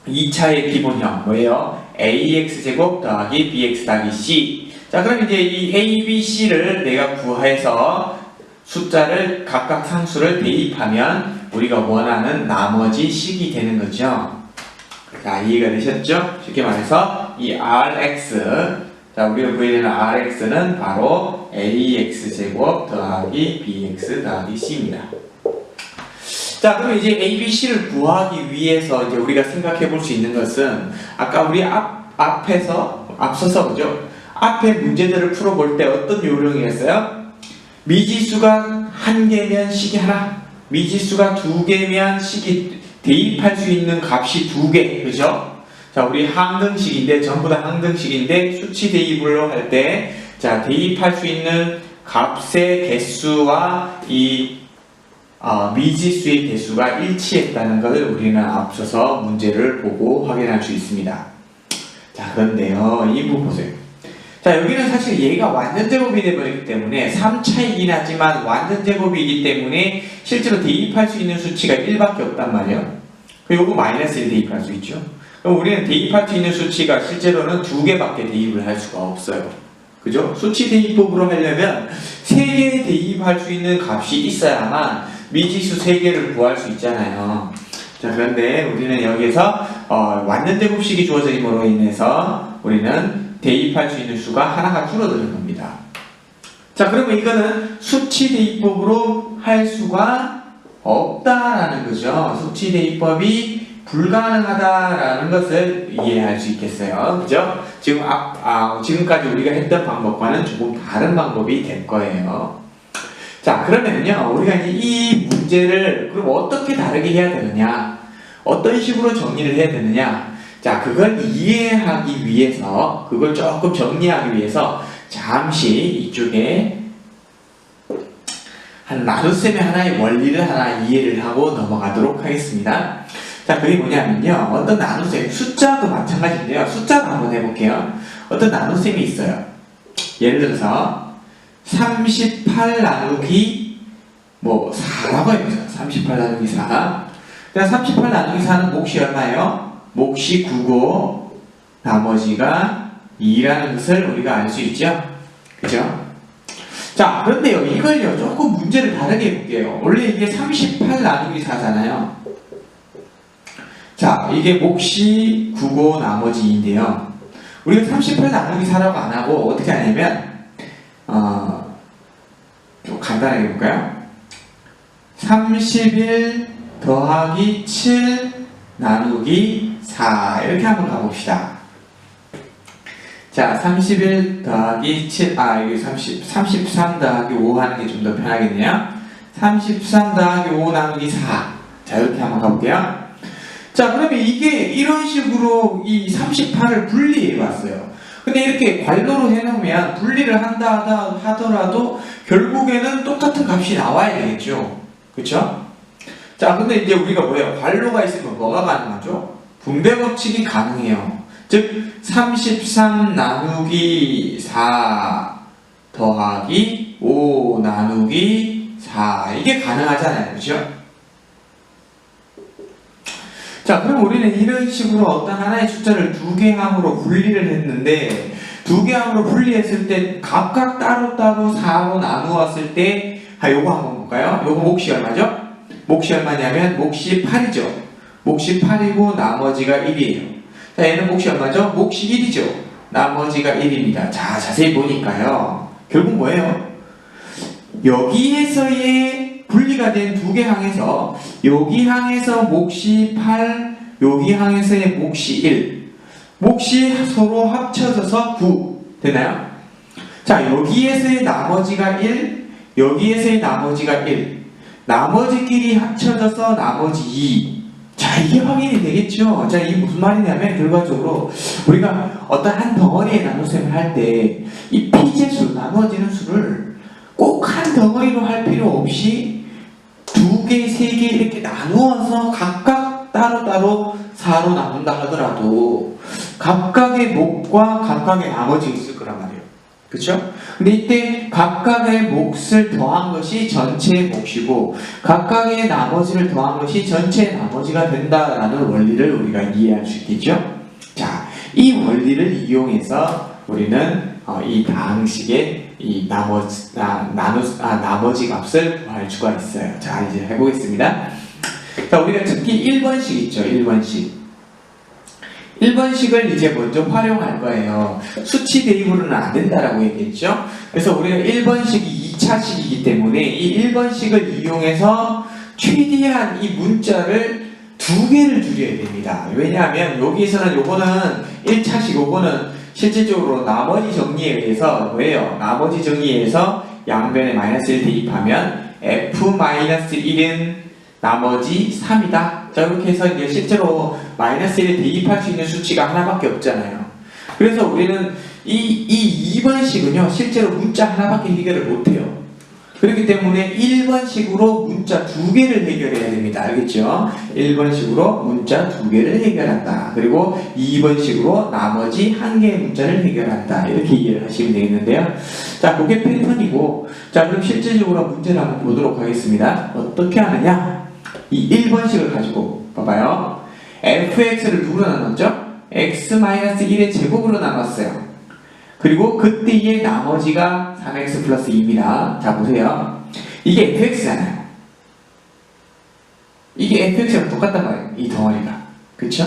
2차의 기본형 뭐예요? ax제곱 더하기 bx 더하기 c. 자, 그럼 이제 이 a, b, c를 내가 구해서 숫자를 각각 상수를 대입하면 우리가 원하는 나머지 식이 되는 거죠. 자, 이해가 되셨죠? 쉽게 말해서 이 rx, 자, 우리가 구해야 되는 rx는 바로 ax제곱 더하기 bx 더하기 c입니다. 자, 그럼 이제 a, b, c를 구하기 위해서 이제 우리가 생각해 볼 수 있는 것은 아까 우리 앞서서 그죠? 앞에 문제들을 풀어볼 때 어떤 요령이었어요? 미지수가 한 개면 식이 하나, 미지수가 두 개면 식이 대입할 수 있는 값이 두 개, 그죠? 자, 우리 항등식인데 전부 다 항등식인데 수치 대입을 할 때, 자, 대입할 수 있는 값의 개수와 이 미지수의 개수가 일치했다는 것을 우리는 앞서서 문제를 보고 확인할 수 있습니다. 자, 그런데요, 이 부분 보세요. 자, 여기는 사실 얘가 완전제곱이 되어버리기 때문에 3차이긴 하지만 완전제곱이기 때문에 실제로 대입할 수 있는 수치가 1밖에 없단 말이에요. 그리고 요거 마이너스 1 대입할 수 있죠. 그럼 우리는 대입할 수 있는 수치가 실제로는 2개밖에 대입을 할 수가 없어요. 그죠? 수치 대입법으로 하려면 3개 대입할 수 있는 값이 있어야만 미지수 3개를 구할 수 있잖아요. 자, 그런데 우리는 여기에서 완전제곱식이 주어짐으로 인해서 우리는 대입할 수 있는 수가 하나가 줄어드는 겁니다. 자, 그러면 이거는 수치 대입법으로 할 수가 없다라는 거죠. 수치 대입법이 불가능하다라는 것을 이해할 수 있겠어요. 그죠? 지금까지 우리가 했던 방법과는 조금 다른 방법이 될 거예요. 자, 그러면요, 우리가 이제 이 문제를 그럼 어떻게 다르게 해야 되느냐? 어떤 식으로 정리를 해야 되느냐? 자, 그걸 이해하기 위해서, 그걸 조금 정리하기 위해서 잠시 이쪽에 한 나눗셈의 하나의 원리를 하나 이해를 하고 넘어가도록 하겠습니다. 자, 그게 뭐냐면요, 어떤 나눗셈, 숫자도 마찬가지인데요. 숫자도 한번 해볼게요. 어떤 나눗셈이 있어요. 예를 들어서 38 나누기 4라고 해보세요. 38 나누기 4. 38 나누기 4는 몫이 얼마예요? 몫이 9고 나머지가 2라는 것을 우리가 알 수 있죠? 그죠? 자, 그런데요, 이걸요, 조금 문제를 다르게 해볼게요. 원래 이게 38 나누기 4잖아요. 자, 이게 몫이 9고 나머지 2인데요. 우리가 38 나누기 4라고 안 하고 어떻게 하냐면, 좀 간단하게 해볼까요? 31 더하기 7 나누기 4 이렇게 한번 가봅시다. 자, 31 더하기 7, 여기 33 더하기 5 하는 게 좀 더 편하겠네요. 33 더하기 5 나누기 4. 자, 이렇게 한번 가볼게요. 자, 그러면 이게 이런 식으로 이 38을 분리해 봤어요. 근데 이렇게 괄호로 해놓으면 분리를 한다 하더라도 결국에는 똑같은 값이 나와야 되겠죠. 그쵸? 자, 근데 이제 우리가 뭐예요? 괄호가 있으면 뭐가 가능하죠? 분배 법칙이 가능해요. 즉 33 나누기 4 더하기 5 나누기 4 이게 가능하잖아요. 그죠? 자, 그럼 우리는 이런 식으로 어떤 하나의 숫자를 두 개 항으로 분리를 했는데 두 개 항으로 분리했을 때 각각 따로따로 4로 나누었을 때 요거 한번 볼까요? 요거 몫이 얼마죠? 몫이 얼마냐면 몫이 8이죠. 몫이 8이고 나머지가 1이에요. 자, 얘는 몫이 얼마죠? 몫이 1이죠. 나머지가 1입니다. 자, 자세히 보니까요. 결국 뭐예요? 여기에서의 분리가 된 두 개 항에서 여기 항에서 몫이 8, 여기 항에서의 몫이 1. 몫이 서로 합쳐져서 9. 되나요? 자, 여기에서의 나머지가 1, 여기에서의 나머지가 1. 나머지끼리 합쳐져서 나머지 2. 자, 이게 확인이 되겠죠? 자, 이게 무슨 말이냐면 결과적으로 우리가 어떤 한 덩어리의 나눗셈을 할 때 이 피제수, 나누어지는 수를 꼭 한 덩어리로 할 필요 없이 두 개, 세 개 이렇게 나누어서 각각 따로따로 4로 나눈다 하더라도 각각의 몫과 각각의 나머지가 있을 거란 말이에요. 그쵸? 근데 이때 각각의 몫을 더한 것이 전체의 몫이고 각각의 나머지를 더한 것이 전체의 나머지가 된다라는 원리를 우리가 이해할 수 있겠죠? 자, 이 원리를 이용해서 우리는 이 다항식의 이 나머지 값을 구할 수가 있어요. 자, 이제 해보겠습니다. 자, 우리가 특히 1번식 있죠. 1번식을 이제 먼저 활용할 거예요. 수치 대입으로는 안 된다라고 얘기했죠. 그래서 우리가 1번식이 2차식이기 때문에 이 1번식을 이용해서 최대한 이 문자를 두 개를 줄여야 됩니다. 왜냐하면 여기에서는 요거는 1차식, 요거는 실질적으로 나머지 정리에 의해서 뭐예요? 나머지 정리에 의해서 양변에 마이너스를 대입하면 F-1은 나머지 3이다. 자, 이렇게 해서 이제 실제로 마이너스를 대입할 수 있는 수치가 하나밖에 없잖아요. 그래서 우리는 이 2번식은요, 실제로 문자 하나밖에 해결을 못해요. 그렇기 때문에 1번식으로 문자 두 개를 해결해야 됩니다. 알겠죠? 1번식으로 문자 두 개를 해결한다. 그리고 2번식으로 나머지 한 개의 문자를 해결한다. 이렇게 이해를 하시면 되겠는데요. 자, 그게 패턴이고, 자, 그럼 실질적으로 문제를 한번 보도록 하겠습니다. 어떻게 하느냐? 이 1번식을 가지고 봐봐요. fx를 누구로 나눴죠? x-1의 제곱으로 나눴어요. 그리고 그때의 나머지가 3x 플러스 2입니다. 자, 보세요. 이게 fx잖아요. 이게 fx랑 똑같단 말이에요. 이 덩어리가. 그쵸?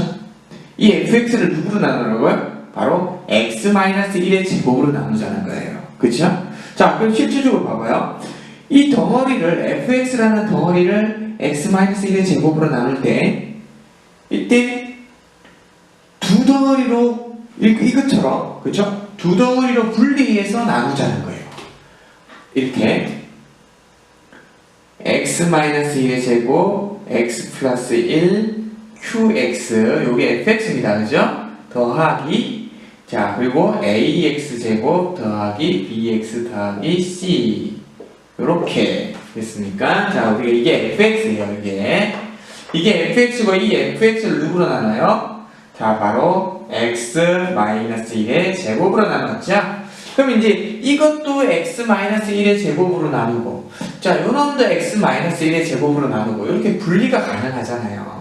이 fx를 누구로 나누라고요? 바로 x-1의 제곱으로 나누자는 거예요. 그쵸? 자, 그럼 실질적으로 봐봐요. 이 덩어리를 fx라는 덩어리를 x-1의 제곱으로 나눌 때 이때 두 덩어리로 이것처럼 그렇죠? 두 덩어리로 분리해서 나누자는 거예요. 이렇게 x-1의 제곱 x 플러스 1 qx 요게 fx입니다. 그죠? 더하기 자 그리고 ax 제곱 더하기 bx 더하기 c 요렇게 됐습니까? 자 우리가 이게 fx예요. 이게 fx고 이 fx를 누구로 나눠요? 자 바로 x-1의 제곱으로 나눴죠? 그럼 이제 이것도 x-1의 제곱으로 나누고 자 요놈도 x-1의 제곱으로 나누고 이렇게 분리가 가능하잖아요.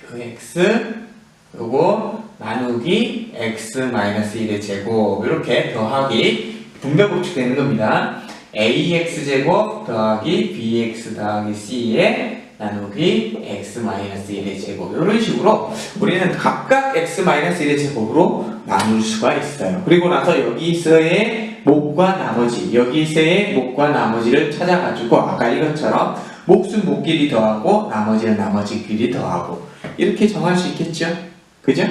그 x 요거 나누기 x-1의 제곱 이렇게 더하기 분배법칙 되는 겁니다. ax 제곱 더하기 bx 더하기 c에 나누기 x-1의 제곱 이런 식으로 우리는 각각 x-1의 제곱으로 나눌 수가 있어요. 그리고 나서 여기서의 목과 나머지 여기서의 목과 나머지를 찾아가지고 아까 이것처럼 몫은 목끼리 더하고 나머지는 나머지끼리 더하고 이렇게 정할 수 있겠죠? 그죠?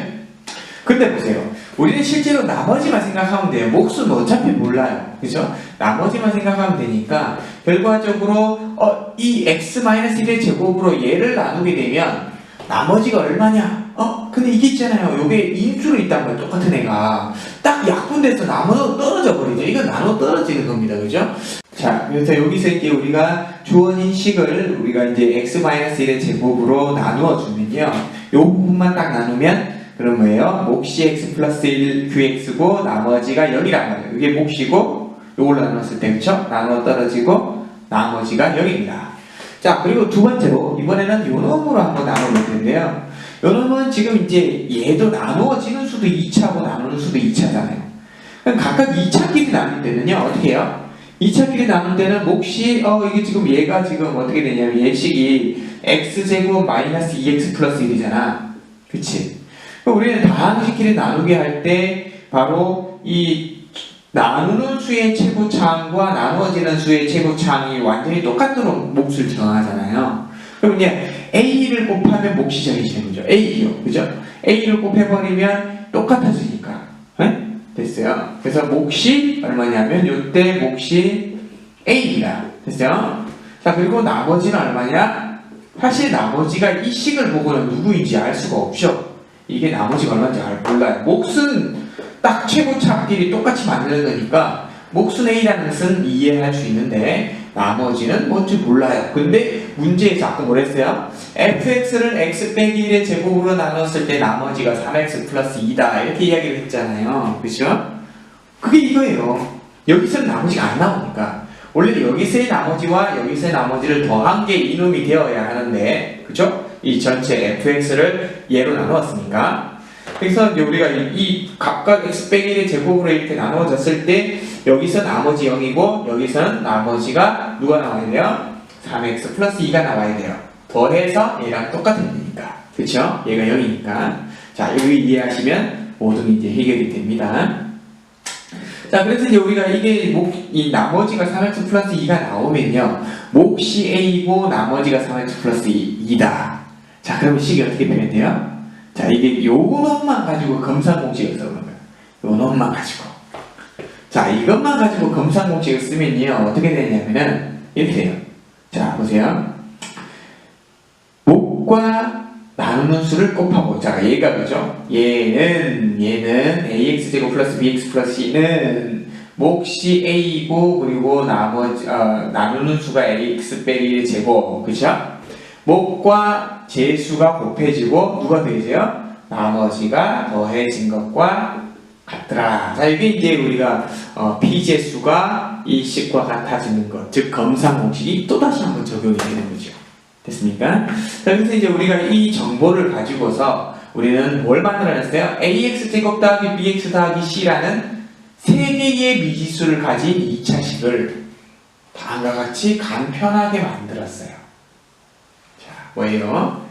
근데 보세요. 우리는 실제로 나머지만 생각하면 돼요. 몫은 어차피 몰라요. 그죠? 나머지만 생각하면 되니까 결과적으로 이 x-1의 제곱으로 얘를 나누게 되면 나머지가 얼마냐? 근데 이게 있잖아요. 요게 인수로 있단 말이에요. 똑같은 애가 딱 약분돼서 나눠 떨어져 버리죠. 이건 나눠 떨어지는 겁니다. 그죠? 자, 그래서 여기서 이제 우리가 주어진 식을 우리가 이제 x-1의 제곱으로 나누어 주면요. 요 부분만 딱 나누면 그럼 뭐예요? 몫이 x 플러스 1 qx고 나머지가 0이란 말이에요. 이게 몫이고 요걸로 나눴을 때 그쵸? 나누어 떨어지고 나머지가 0입니다. 자 그리고 두 번째로 이번에는 요 놈으로 한번 나눠볼 텐데요. 요 놈은 지금 이제 얘도 나누어지는 수도 2차고 나누는 수도 2차잖아요. 그럼 각각 2차끼리 나눌 때는요 어떻게 해요? 2차끼리 나눌 때는 몫이 이게 지금 얘가 지금 어떻게 되냐면 얘식이 x제곱 마이너스 2x 플러스 1이잖아. 그치? 우리는 다항식끼리 나누게 할 때 바로 이 나누는 수의 최고차항과 나누어지는 수의 최고차항이 완전히 똑같도록 몫을 정하잖아요. 그럼 이제 A를 곱하면 몫이 정해지는 거죠. A요. 그죠? A를 곱해버리면 똑같아지니까. 네? 됐어요. 그래서 몫이 얼마냐면 요때 몫이 A입니다. 됐어요? 자 그리고 나머지는 얼마냐? 사실 나머지가 이 식을 보고는 누구인지 알 수가 없죠. 이게 나머지가 얼마인지 몰라요. 몫은 딱 최고차끼리 똑같이 만드는 거니까 몫은 A라는 것은 이해할 수 있는데 나머지는 뭔지 몰라요. 근데 문제에서 아까 뭐랬어요? fx를 x 빼기 1의 제곱으로 나눴을 때 나머지가 3x 플러스 2다 이렇게 이야기를 했잖아요. 그죠? 그게 이거예요. 여기서는 나머지가 안 나오니까 원래 여기서의 나머지와 여기서의 나머지를 더한 게 이놈이 되어야 하는데 그죠? 이 전체 fx를 얘로 나누었으니까 그래서 이제 우리가 이 각각 x 빼기 1의 제곱으로 이렇게 나누어졌을 때 여기서 나머지 0이고 여기서는 나머지가 누가 나와야 돼요? 3x 플러스 2가 나와야 돼요. 더해서 얘랑 똑같은 거니까 그쵸? 얘가 0이니까 자 여기 이해하시면 모든 이제 해결이 됩니다. 자 그래서 이제 우리가 이 나머지가 3x 플러스 2가 나오면요 몫이 a고 나머지가 3x 플러스 2다. 자 그러면 식이 어떻게 되면 돼요? 자 이게 요 놈만 가지고 검산공식을 써보는 거예요. 요 놈만 가지고 자 이것만 가지고 검산공식을 쓰면요 어떻게 되냐면은 이렇게 돼요. 자 보세요. 목과 나누는 수를 곱하고자 얘가 그죠? 얘는 ax제곱 플러스 bx 플러스 c는 몫이 a이고 그리고 나머지 나누는 수가 ax 빼기 1의 제곱 그죠? 목과 제수가 곱해지고 누가 되죠? 나머지가 더해진 것과 같더라. 자 이게 이제 우리가 P제수가 이 식과 같아지는 것, 즉 검산공식이 또다시 한번 적용이 되는 거죠. 됐습니까? 자 그래서 이제 우리가 이 정보를 가지고서 우리는 뭘 만들어냈어요? AX제곱 더하기 BX 더하기 C라는 세 개의 미지수를 가진 2차식을 다음과 같이 간편하게 만들었어요. 자 뭐예요?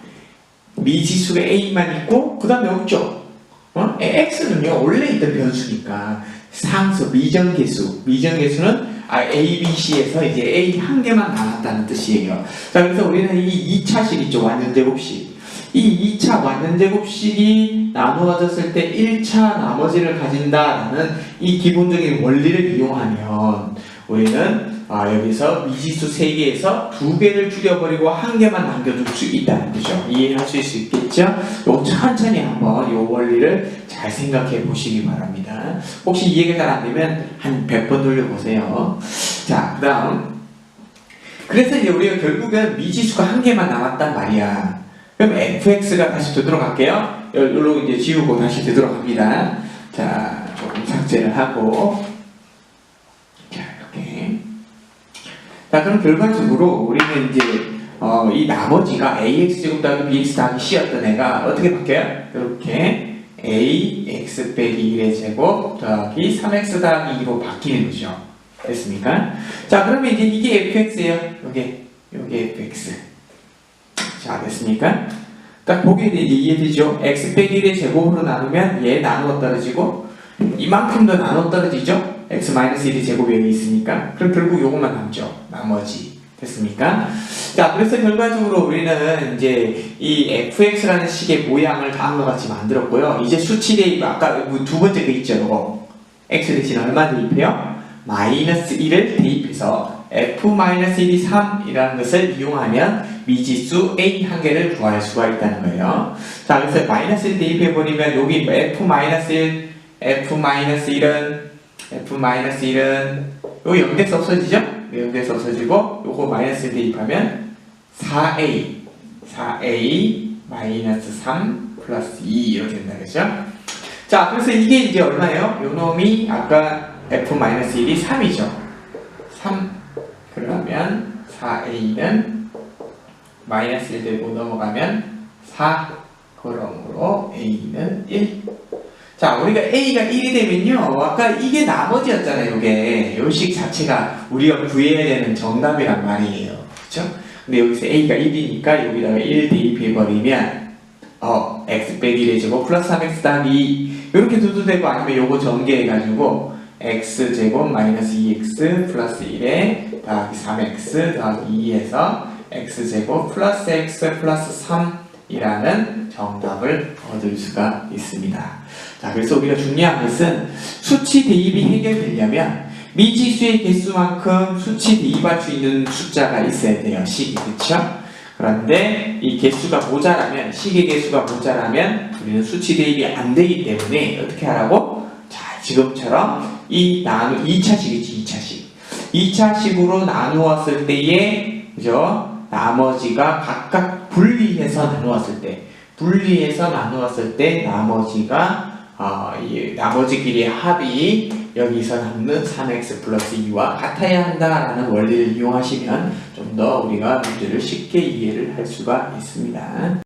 미지수가 A만 있고 그 다음에 없죠? X는요 원래 있던 변수니까 상수, 미정계수는 A, B, C에서 이제 A 한 개만 남았다는 뜻이에요. 자, 그래서 우리는 이 2차식 있죠. 완전제곱식. 이 2차 완전제곱식이 나누어졌을 때 1차 나머지를 가진다라는 이 기본적인 원리를 이용하면 우리는 여기서 미지수 3개에서 2개를 줄여버리고 1개만 남겨둘 수 있다는 거죠. 이해할 수 있겠죠? 요 천천히 한번 이 원리를 잘 생각해 보시기 바랍니다. 혹시 이해가 잘 안 되면 한 100번 돌려보세요. 자, 그 다음. 그래서 이제 우리가 결국은 미지수가 1개만 남았단 말이야. 그럼 fx가 다시 되도록 할게요. 여기로 이제 지우고 다시 되도록 합니다. 자, 조금 삭제를 하고. 자, 이렇게. 자, 그럼 결과적으로 우리는 이제 이 나머지가 ax 제곱 더하기 bx 더하기 c였던 애가 어떻게 바뀌어요? 이렇게 ax 빼기 1의 제곱 더하기 3x 더하기 2로 바뀌는 거죠. 됐습니까? 자, 그러면 이제 이게 fx예요. 요게 fx. 자, 됐습니까? 딱 보게 이제 이해되죠? x 빼기 1의 제곱으로 나누면 얘 나누어 떨어지고 이만큼 더 나누어 떨어지죠? x-1의 제곱이 여기 있으니까. 그럼 결국 요것만 남죠. 나머지. 됐습니까? 자, 그래서 결과적으로 우리는 이제 이 fx라는 식의 모양을 다음과 같이 만들었고요. 이제 수치 대입, 아까 두 번째 거 있죠? 요거. x 대신 얼마 대입해요? 마이너스 1을 대입해서 f-1이 3이라는 것을 이용하면 미지수 a 한 개를 구할 수가 있다는 거예요. 자, 그래서 마이너스 1 대입해버리면 여기 f-1, f-1은 여기 0대에서 없어지죠? 0대에서 없어지고 요거 마이너스 1 대입하면 4a 마이너스 3 플러스 2 이렇게 된다 그죠? 자, 그래서 이게 이제 얼마예요? 요 놈이 아까 f-1이 3이죠. 3 그러면 4a는 마이너스 1 되고 넘어가면 4 그러므로 a는 1. 자, 우리가 a가 1이 되면요, 아까 이게 나머지였잖아요. 요게 요식 자체가 우리가 구해야 되는 정답이란 말이에요. 그쵸? 근데 여기서 a가 1이니까 여기다가 1 대입해버리면 x 빼기 1의 제곱 플러스 3x 더하기 2 이렇게 둬도 되고, 아니면 요거 전개해가지고 x제곱 마이너스 2x 플러스 1에 더하기 3x 더하기 2에서 x제곱 플러스 x 플러스 3이라는 정답을 얻을 수가 있습니다. 자, 그래서 우리가 중요한 것은 수치 대입이 해결되려면 미지수의 개수만큼 수치 대입할 수 있는 숫자가 있어야 돼요. 식이. 그쵸? 그런데 이 개수가 모자라면, 식의 개수가 모자라면 우리는 수치 대입이 안 되기 때문에 어떻게 하라고? 자, 지금처럼 2차식이지, 2차식으로 나누었을 때에, 그죠? 나머지가 각각 분리해서 나누었을 때, 나머지가, 이 나머지끼리의 합이 여기서 남는 3x 플러스 2와 같아야 한다라는 원리를 이용하시면 좀 더 우리가 문제를 쉽게 이해를 할 수가 있습니다.